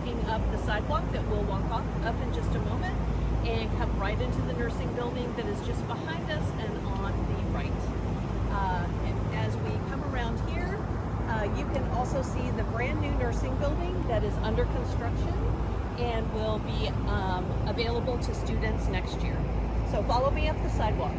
walking up the sidewalk that we'll walk up in just a moment and come right into the nursing building that is just behind us and on the right. And as we come around here, you can also see the brand new nursing building that is under construction and will be available to students next year. So follow me up the sidewalk.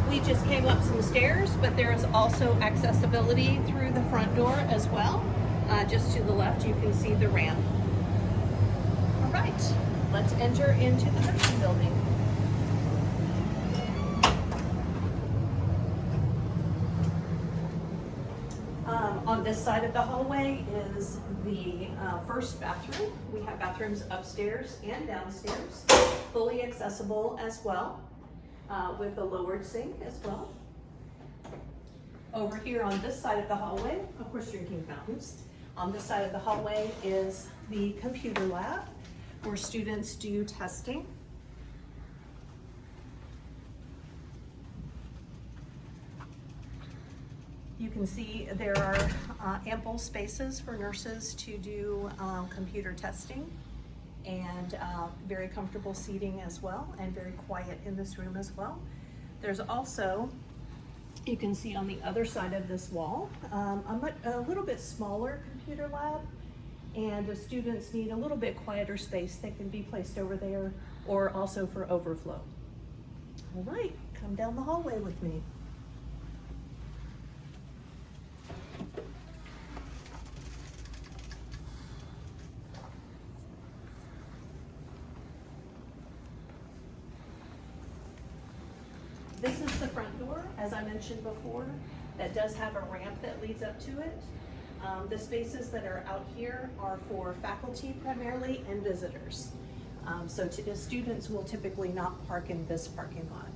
We just came up some stairs, but there is also accessibility through the front door as well. Just to the left, you can see the ramp. All right, let's enter into the nursing building. On this side of the hallway is the first bathroom. We have bathrooms upstairs and downstairs, fully accessible as well. With a lowered sink as well. Over here on this side of the hallway, of course, drinking fountains. On this side of the hallway is the computer lab where students do testing. You can see there are ample spaces for nurses to do computer testing, and very comfortable seating as well, and very quiet in this room as well. There's also, you can see on the other side of this wall, a little bit smaller computer lab, and if students need a little bit quieter space, they can be placed over there, or also for overflow. All right, come down the hallway with me. This is the front door, as I mentioned before, that does have a ramp that leads up to it. The spaces that are out here are for faculty primarily and visitors. So students will typically not park in this parking lot.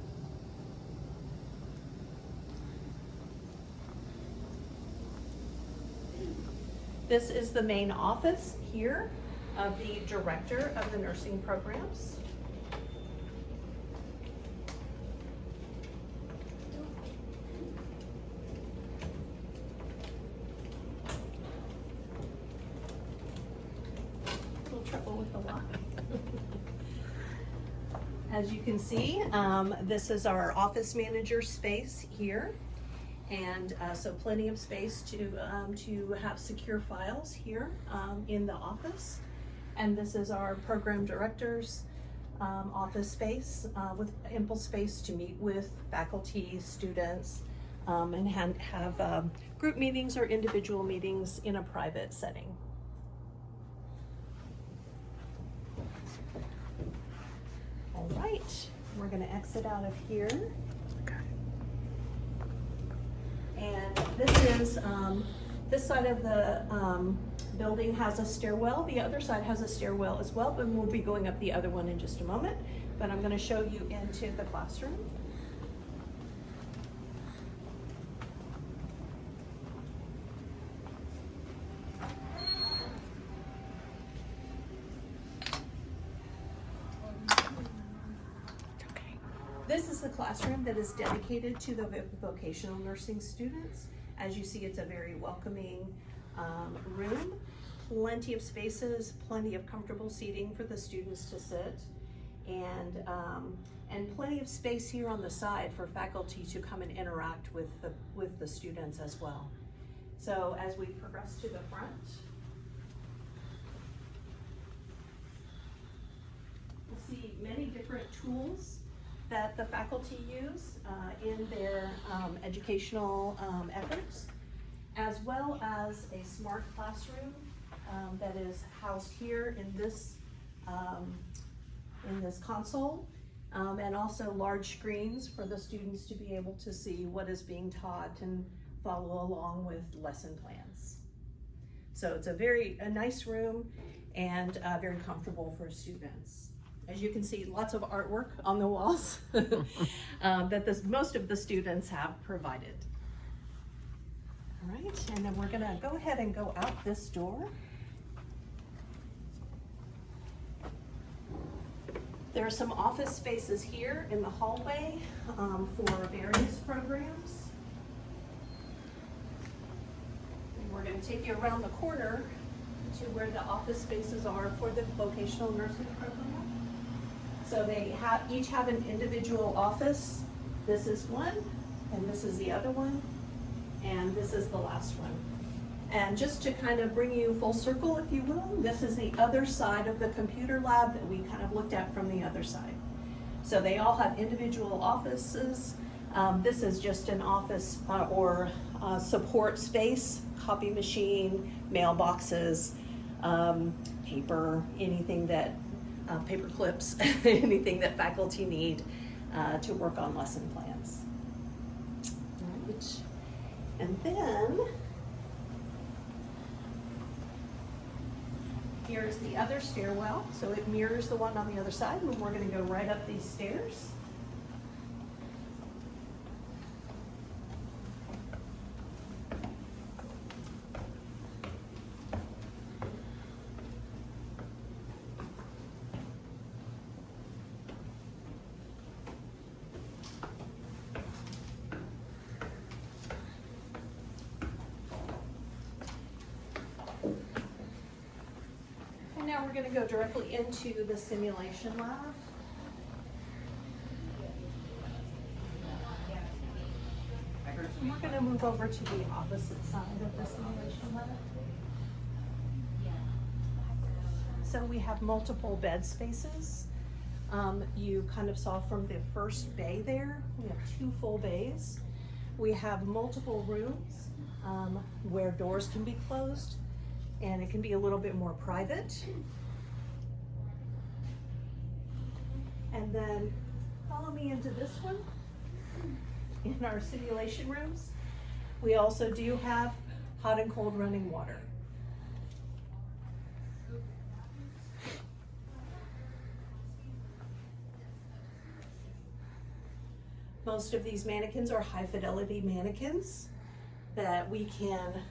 This is the main office here of the director of the nursing programs. Trouble with the lock. As you can see, this is our office manager space here, and so plenty of space to have secure files here in the office. And this is our program director's office space with ample space to meet with faculty, students, and have group meetings or individual meetings in a private setting. All right, we're going to exit out of here. Okay. And this side of the building has a stairwell. The other side has a stairwell as well, but we'll be going up the other one in just a moment. But I'm going to show you into the classroom. This is the classroom that is dedicated to the vocational nursing students. As you see, it's a very welcoming room. Plenty of spaces, plenty of comfortable seating for the students to sit, and plenty of space here on the side for faculty to come and interact with the students as well. So as we progress to the front, we'll see many different tools that the faculty use in their educational efforts, as well as a smart classroom that is housed here in this console, and also large screens for the students to be able to see what is being taught and follow along with lesson plans. So it's a nice room and very comfortable for students. As you can see, lots of artwork on the walls that most of the students have provided. All right, and then we're gonna go ahead and go out this door. There are some office spaces here in the hallway for various programs. And we're going to take you around the corner to where the office spaces are for the vocational nursing program. So they each have an individual office. This is one, and this is the other one, and this is the last one. And just to kind of bring you full circle, if you will, this is the other side of the computer lab that we kind of looked at from the other side. So they all have individual offices. This is just an office or support space, copy machine, mailboxes, paper, anything that, paper clips, anything that faculty need to work on lesson plans. All right. And then, here's the other stairwell, so it mirrors the one on the other side, and we're going to go right up these stairs. Now we're going to go directly into the simulation lab. And we're going to move over to the opposite side of the simulation lab. So we have multiple bed spaces. You kind of saw from the first bay there, we have 2 full bays. We have multiple rooms where doors can be closed, and it can be a little bit more private. And then follow me into this one. In our simulation rooms, we also do have hot and cold running water. Most of these mannequins are high fidelity mannequins that we can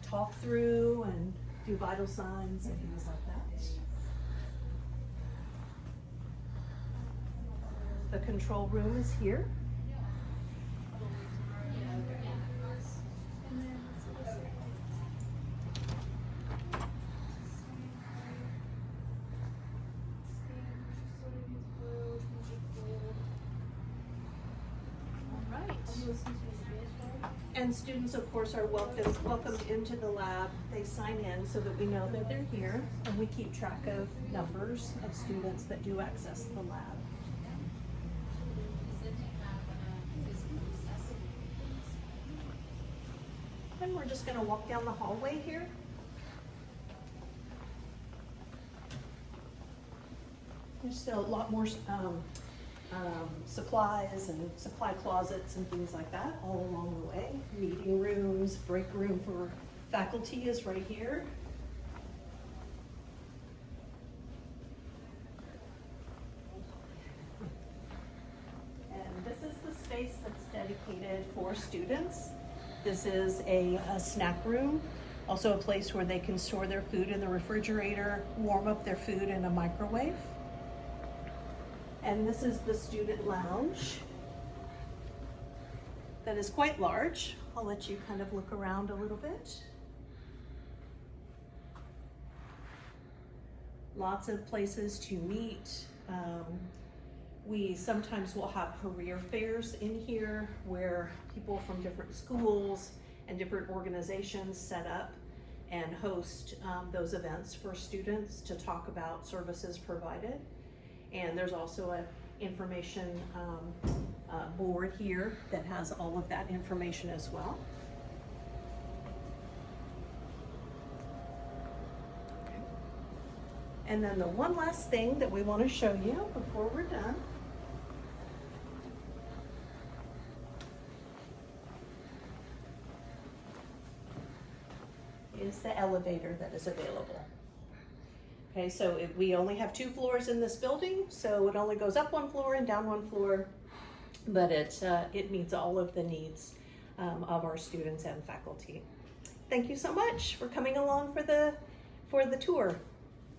talk through and do vital signs and things like that. The control room is here. All right. And students, of course, are welcomed into the lab. They sign in so that we know that they're here, and we keep track of numbers of students that do access the lab. And we're just going to walk down the hallway here. There's still a lot more supplies and supply closets and things like that all along the way. Meeting rooms, break room for faculty is right here. And this is the space that's dedicated for students. This is a snack room, also a place where they can store their food in the refrigerator, warm up their food in a microwave. And this is the student lounge that is quite large. I'll let you kind of look around a little bit. Lots of places to meet. We sometimes will have career fairs in here where people from different schools and different organizations set up and host those events for students to talk about services provided. And there's also an information board here that has all of that information as well. And then the one last thing that we want to show you before we're done is the elevator that is available. Okay, so we only have 2 floors in this building, so it only goes up 1 floor and down 1 floor, but it meets all of the needs of our students and faculty. Thank you so much for coming along for the tour.